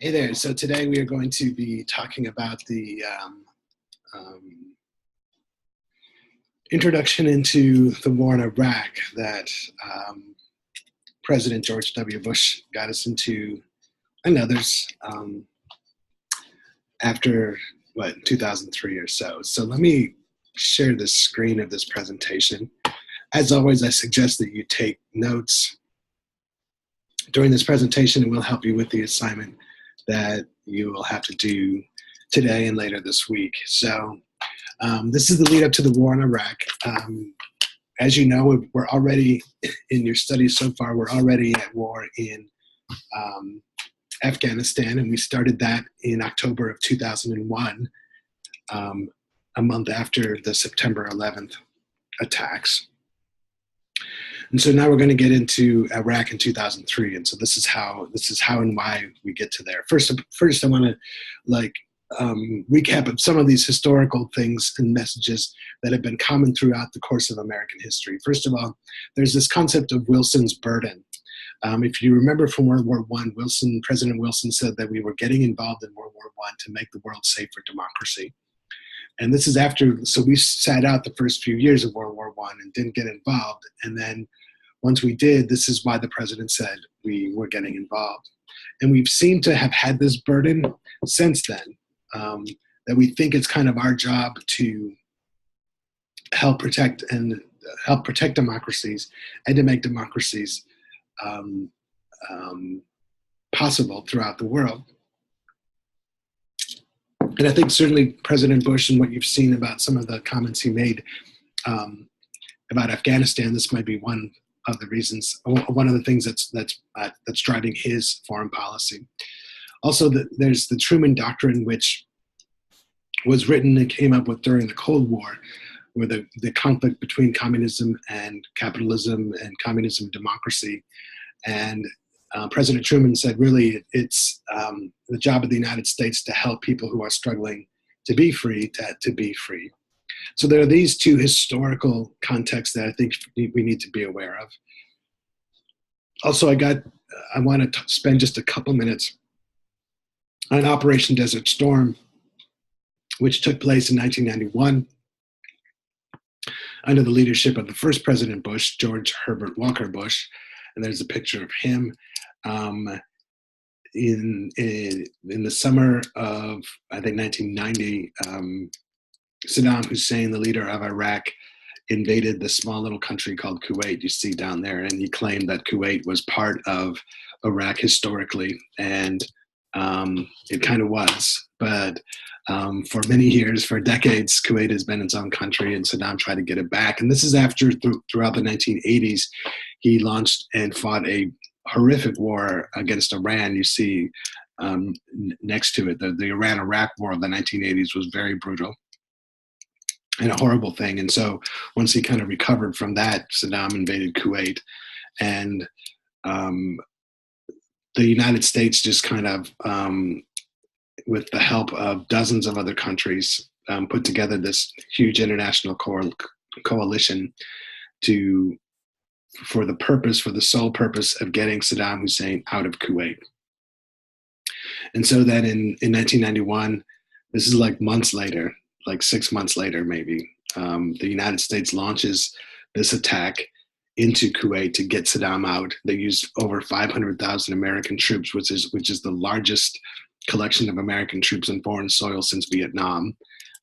Hey there. So today we are going to be talking about the um, introduction into the war in Iraq that President George W. Bush got us into, and others, after, 2003 or so. So let me share the screen of this presentation. As always, I suggest that you take notes during this presentation. It will help you with the assignment that you will have to do today and later this week. So this is the lead up to the war in Iraq. As you know, we're already, in your studies so far, we're already at war in Afghanistan, and we started that in October of 2001, a month after the September 11th attacks. And so now we're going to get into Iraq in 2003, and so this is how and why we get to there. First, I want to recap of some of these historical things and messages that have been common throughout the course of American history. First of all, there's this concept of Wilson's burden. If you remember from World War I, President Wilson said that we were getting involved in World War I to make the world safe for democracy. And this is after, so we sat out the first few years of World War I and didn't get involved. And then once we did, this is why the president said we were getting involved. And we've seemed to have had this burden since then, that we think it's kind of our job to help protect democracies and to make democracies possible throughout the world. And I think certainly President Bush, and what you've seen about some of the comments he made about Afghanistan, this might be one of the reasons, one of the things that's driving his foreign policy. Also, there's the Truman Doctrine, which was written and came up with during the Cold War, where the conflict between communism and capitalism and communism and democracy. And President Truman said, really, it's the job of the United States to help people who are struggling to be free, to be free. So there are these two historical contexts that I think we need to be aware of. Also, I want to spend just a couple minutes on Operation Desert Storm, which took place in 1991 under the leadership of the first President Bush, George Herbert Walker Bush. And there's a picture of him in the summer of, I think, 1990. Saddam Hussein, the leader of Iraq, invaded the small little country called Kuwait, you see down there, and he claimed that Kuwait was part of Iraq historically, and it kind of was. But for many years, for decades, Kuwait has been its own country, and Saddam tried to get it back. And this is after, throughout the 1980s, he launched and fought a horrific war against Iran. You see next to it, the Iran-Iraq War of the 1980s was very brutal and a horrible thing. And so once he kind of recovered from that, Saddam invaded Kuwait. And the United States just kind of, with the help of dozens of other countries, put together this huge international coalition for the sole purpose of getting Saddam Hussein out of Kuwait. And so then in 1991, this is like months later, like 6 months later maybe, the United States launches this attack into Kuwait to get Saddam out. They used over 500,000 American troops, which is the largest collection of American troops on foreign soil since Vietnam.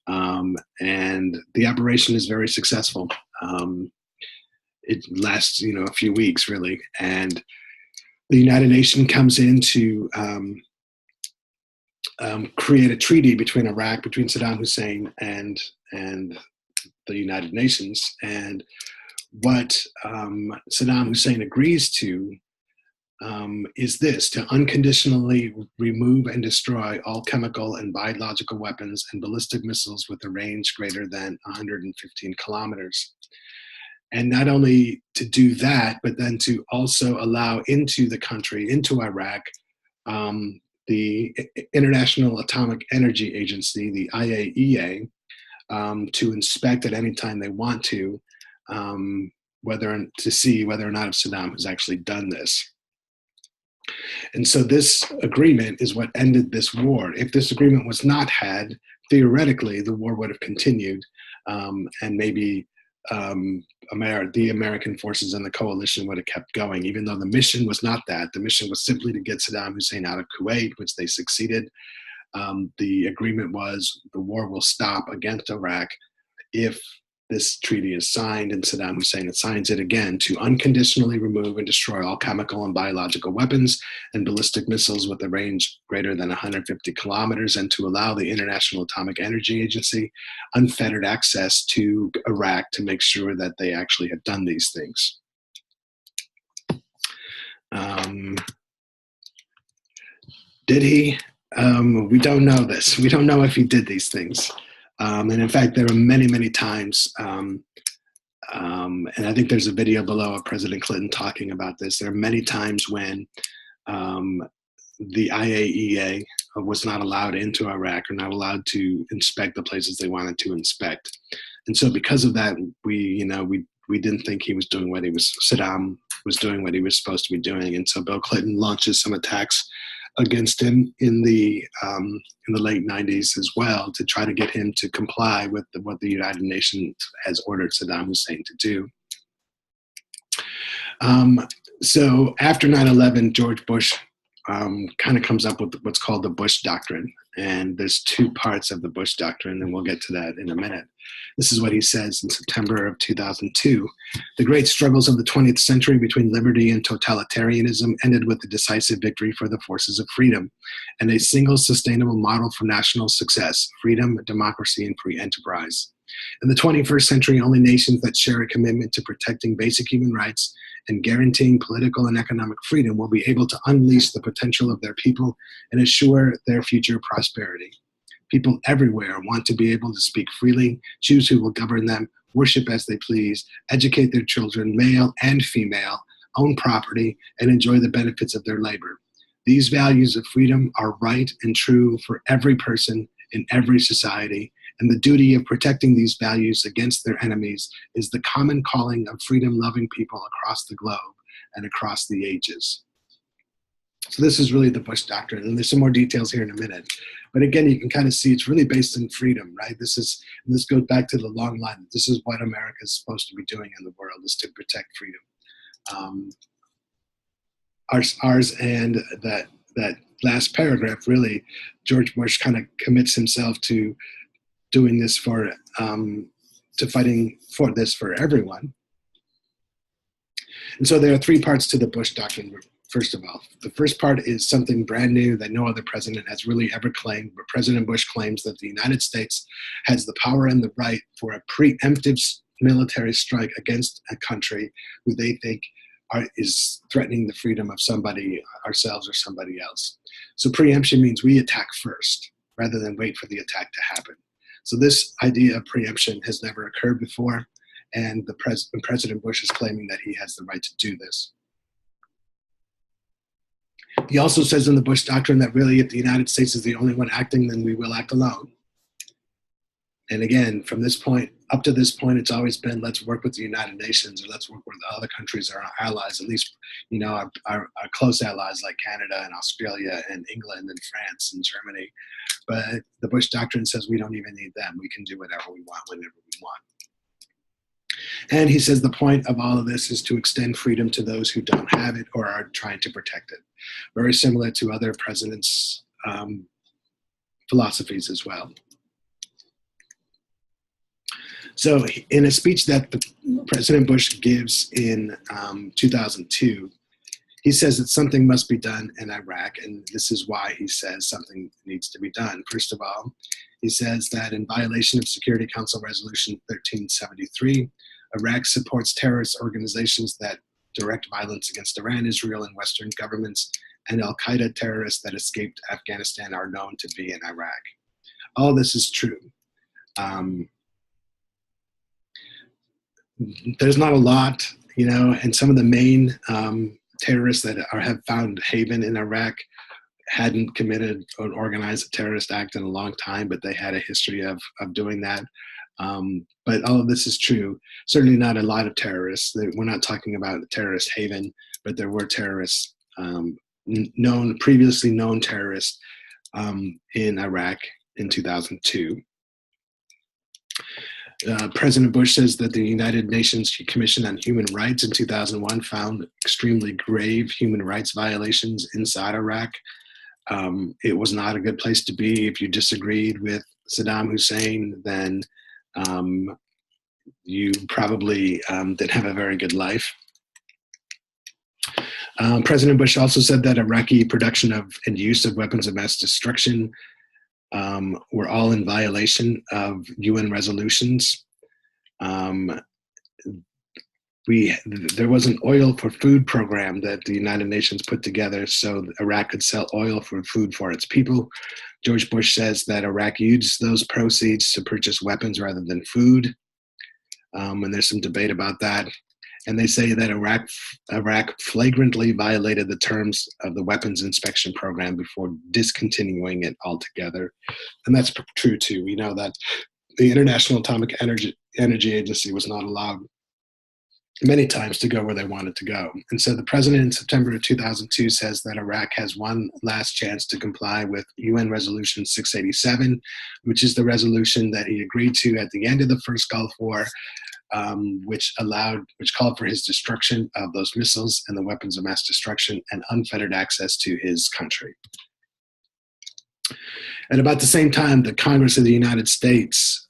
And the operation is very successful. It lasts, a few weeks really. And the United Nations comes in to create a treaty between Saddam Hussein and the United Nations. And what Saddam Hussein agrees to is this: to unconditionally remove and destroy all chemical and biological weapons and ballistic missiles with a range greater than 115 kilometers. And not only to do that, but then to also allow into the country, into Iraq, the International Atomic Energy Agency, the IAEA, to inspect at any time they want to see whether or not Saddam has actually done this. And so this agreement is what ended this war. If this agreement was not had, theoretically, the war would have continued, and maybe the American forces and the coalition would have kept going, even though the mission was not that. The mission was simply to get Saddam Hussein out of Kuwait, which they succeeded. The agreement was the war will stop against Iraq if this treaty is signed, and Saddam Hussein signs it again to unconditionally remove and destroy all chemical and biological weapons and ballistic missiles with a range greater than 150 kilometers, and to allow the International Atomic Energy Agency unfettered access to Iraq to make sure that they actually have done these things. Did he? We don't know this. We don't know if he did these things. And in fact, there were many, many times, and I think there's a video below of President Clinton talking about this. There are many times when the IAEA was not allowed into Iraq or not allowed to inspect the places they wanted to inspect. And so because of that, we didn't think he was doing what Saddam was doing what he was supposed to be doing. And so Bill Clinton launches some attacks against him in the late 90s as well, to try to get him to comply with what the United Nations has ordered Saddam Hussein to do. So after 9/11, George Bush kind of comes up with what's called the Bush Doctrine. And there's two parts of the Bush Doctrine, and we'll get to that in a minute. This is what he says in September of 2002. The great struggles of the 20th century between liberty and totalitarianism ended with the decisive victory for the forces of freedom and a single sustainable model for national success: freedom, democracy, and free enterprise. In the 21st century, only nations that share a commitment to protecting basic human rights and guaranteeing political and economic freedom will be able to unleash the potential of their people and assure their future prosperity. People everywhere want to be able to speak freely, choose who will govern them, worship as they please, educate their children, male and female, own property, and enjoy the benefits of their labor. These values of freedom are right and true for every person in every society, and the duty of protecting these values against their enemies is the common calling of freedom-loving people across the globe and across the ages. So this is really the Bush Doctrine, and there's some more details here in a minute. But again, you can kind of see it's really based in freedom, right? This goes back to the long line. This is what America is supposed to be doing in the world, is to protect freedom. Ours and that last paragraph, really, George Bush kind of commits himself to doing this to fighting for this for everyone. And so there are three parts to the Bush Doctrine. First of all, the first part is something brand new that no other president has really ever claimed, but President Bush claims that the United States has the power and the right for a preemptive military strike against a country who they think is threatening the freedom of somebody, ourselves or somebody else. So preemption means we attack first rather than wait for the attack to happen. So this idea of preemption has never occurred before, and President Bush is claiming that he has the right to do this. He also says in the Bush Doctrine that really if the United States is the only one acting, then we will act alone. And again, from this point, up to this point, it's always been, let's work with the United Nations, or let's work with other countries, our allies, at least, our close allies like Canada and Australia and England and France and Germany. But the Bush Doctrine says we don't even need them. We can do whatever we want, whenever we want. And he says the point of all of this is to extend freedom to those who don't have it or are trying to protect it. Very similar to other presidents' philosophies as well. So in a speech that President Bush gives in 2002, he says that something must be done in Iraq, and this is why he says something needs to be done. First of all, he says that in violation of Security Council Resolution 1373, Iraq supports terrorist organizations that direct violence against Iran, Israel, and Western governments, and al-Qaeda terrorists that escaped Afghanistan are known to be in Iraq. All this is true. There's not a lot, and some of the main terrorists that have found haven in Iraq hadn't committed or organized a terrorist act in a long time, but they had a history of doing that. But all of this is true. Certainly not a lot of terrorists. We're not talking about a terrorist haven, but there were terrorists previously known terrorist in Iraq in 2002. President Bush says that the United Nations Commission on Human Rights in 2001 found extremely grave human rights violations inside Iraq. It was not a good place to be. If you disagreed with Saddam Hussein, then you probably didn't have a very good life. President Bush also said that Iraqi production of and use of weapons of mass destruction were all in violation of UN resolutions. There was an oil for food program that the United Nations put together so Iraq could sell oil for food for its people. George Bush says that Iraq used those proceeds to purchase weapons rather than food. And there's some debate about that. And they say that Iraq flagrantly violated the terms of the weapons inspection program before discontinuing it altogether. And that's true too. We know that the International Atomic Energy Agency was not allowed many times to go where they wanted to go. And so the president in September of 2002 says that Iraq has one last chance to comply with UN Resolution 687, which is the resolution that he agreed to at the end of the first Gulf War, which called for his destruction of those missiles and the weapons of mass destruction and unfettered access to his country. At about the same time, the Congress of the United States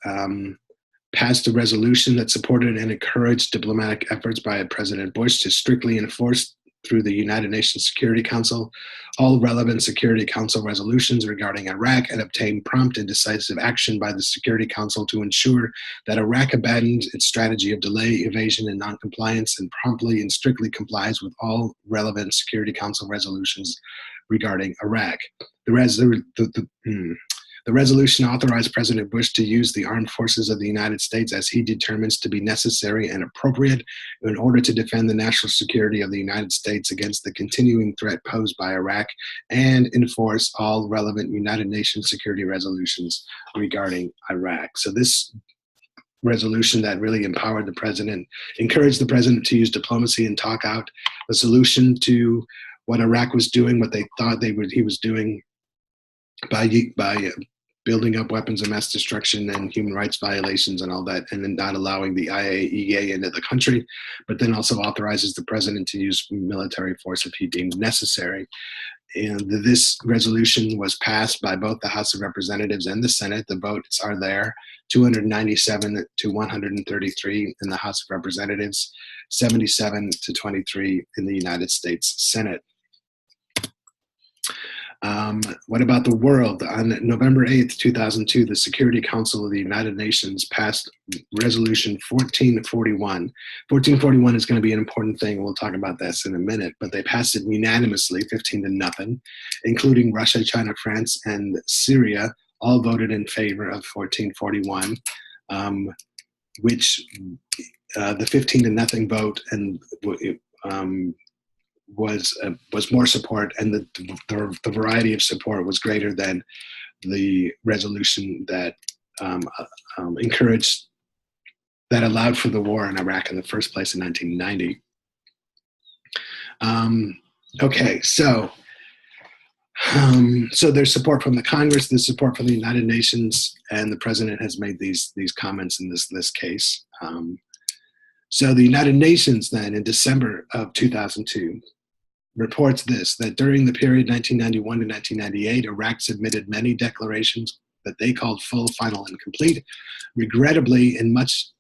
passed a resolution that supported and encouraged diplomatic efforts by President Bush to strictly enforce through the United Nations Security Council all relevant Security Council resolutions regarding Iraq and obtain prompt and decisive action by the Security Council to ensure that Iraq abandons its strategy of delay, evasion, and noncompliance and promptly and strictly complies with all relevant Security Council resolutions regarding Iraq. The resolution authorized President Bush to use the armed forces of the United States as he determines to be necessary and appropriate in order to defend the national security of the United States against the continuing threat posed by Iraq and enforce all relevant United Nations security resolutions regarding Iraq. So this resolution that really empowered the president, encouraged the president to use diplomacy and talk out a solution to what Iraq was doing, what they thought he was doing by building up weapons of mass destruction and human rights violations and all that, and then not allowing the IAEA into the country, but then also authorizes the president to use military force if he deemed necessary. And this resolution was passed by both the House of Representatives and the Senate. The votes are there, 297 to 133 in the House of Representatives, 77 to 23 in the United States Senate. What about the world? On November 8th, 2002, the Security Council of the United Nations passed Resolution 1441. 1441 is going to be an important thing. We'll talk about this in a minute, but they passed it unanimously, 15-0, including Russia, China, France, and Syria, all voted in favor of 1441, which the 15-0 vote and was more support, and the variety of support was greater than the resolution that allowed for the war in Iraq in the first place in 1990. Okay, so there's support from the Congress, there's support from the United Nations, and the president has made these comments in this case. So the United Nations then in December of 2002 reports that during the period 1991 to 1998, Iraq submitted many declarations that they called full, final, and complete. Regrettably, and much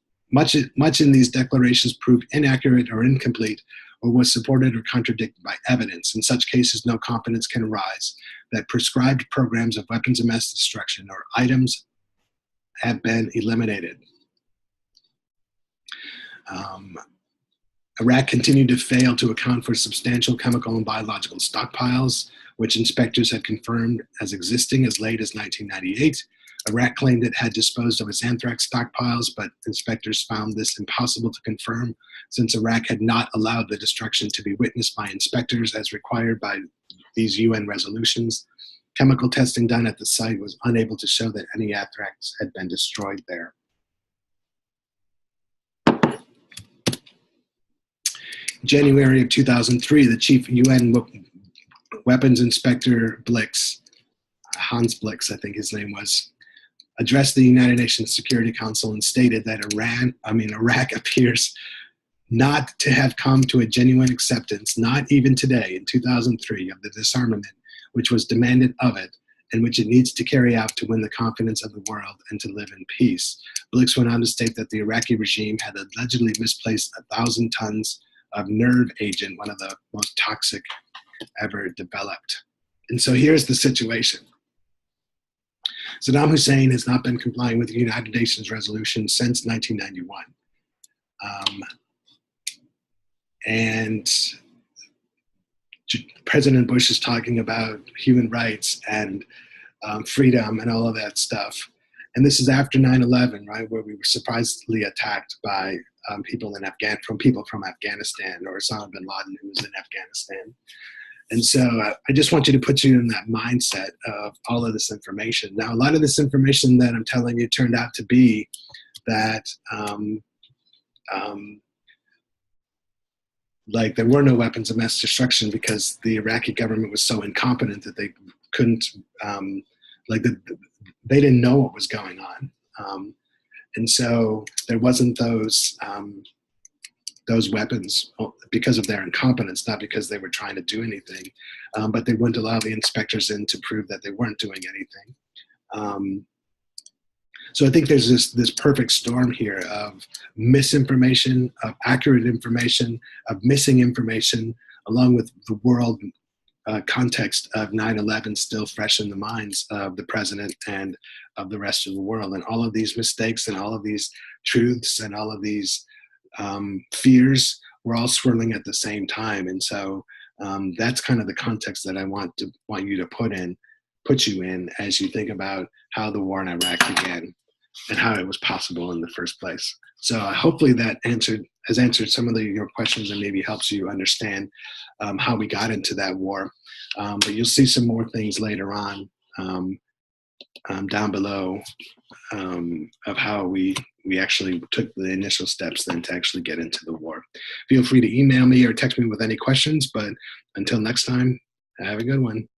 in these declarations proved inaccurate or incomplete, or was supported or contradicted by evidence. In such cases, no confidence can arise that prescribed programs of weapons of mass destruction or items have been eliminated. Iraq continued to fail to account for substantial chemical and biological stockpiles, which inspectors had confirmed as existing as late as 1998. Iraq claimed it had disposed of its anthrax stockpiles, but inspectors found this impossible to confirm since Iraq had not allowed the destruction to be witnessed by inspectors as required by these UN resolutions. Chemical testing done at the site was unable to show that any anthrax had been destroyed there. January of 2003, the chief UN Weapons Inspector Blix, Hans Blix, I think his name was, addressed the United Nations Security Council and stated that Iraq appears not to have come to a genuine acceptance, not even today in 2003, of the disarmament which was demanded of it and which it needs to carry out to win the confidence of the world and to live in peace. Blix went on to state that the Iraqi regime had allegedly misplaced 1,000 tons of nerve agent, one of the most toxic ever developed. And so here's the situation. Saddam Hussein has not been complying with the United Nations resolution since 1991. And President Bush is talking about human rights and freedom and all of that stuff. And this is after 9/11, right, where we were surprisingly attacked by people from Afghanistan, or Osama bin Laden, who was in Afghanistan. And so I just want you to put you in that mindset of all of this information. Now, a lot of this information that I'm telling you turned out to be that like there were no weapons of mass destruction because the Iraqi government was so incompetent that they couldn't, they didn't know what was going on. And so there wasn't those weapons because of their incompetence, not because they were trying to do anything, but they wouldn't allow the inspectors in to prove that they weren't doing anything. So I think there's this perfect storm here of misinformation, of accurate information, of missing information, along with the world context of 9/11 still fresh in the minds of the president and of the rest of the world. And all of these mistakes and all of these truths and all of these fears were all swirling at the same time. And so that's kind of the context that I want you to put you in as you think about how the war in Iraq began and how it was possible in the first place. So hopefully that has answered some of your questions and maybe helps you understand how we got into that war. But you'll see some more things later on down below of how we actually took the initial steps then to actually get into the war. Feel free to email me or text me with any questions, but until next time, have a good one.